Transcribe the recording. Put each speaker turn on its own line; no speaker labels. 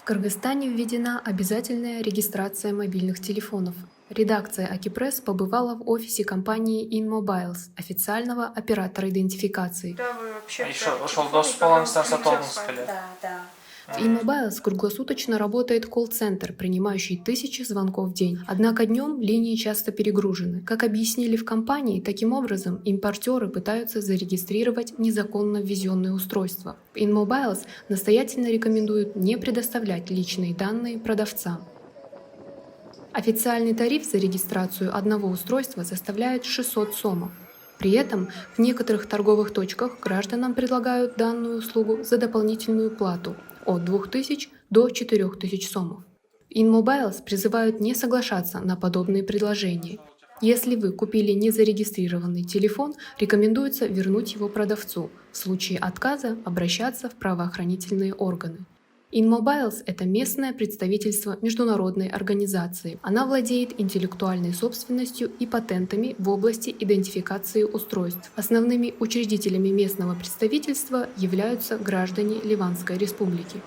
В Кыргызстане введена обязательная регистрация мобильных телефонов. Редакция Акипресс побывала в офисе компании InMobiles, официального оператора идентификации.
Да, вы вообще
Еще
взяли
ошол
телефон, и
доступ
когда
алаңыздар сатып
включил
алдыңыз
файл.
беле?
Да.
В InMobiles круглосуточно работает колл-центр, принимающий тысячи звонков в день. Однако днем линии часто перегружены. Как объяснили в компании, таким образом импортеры пытаются зарегистрировать незаконно ввезенные устройства. InMobiles настоятельно рекомендуют не предоставлять личные данные продавцам. Официальный тариф за регистрацию одного устройства составляет 600 сомов. При этом в некоторых торговых точках гражданам предлагают данную услугу за дополнительную плату от 2000 до 4000 сомов. InMobiles призывают не соглашаться на подобные предложения. Если вы купили незарегистрированный телефон, рекомендуется вернуть его продавцу. В случае отказа обращаться в правоохранительные органы. InMobiles — это местное представительство международной организации. Она владеет интеллектуальной собственностью и патентами в области идентификации устройств. Основными учредителями местного представительства являются граждане Ливанской Республики.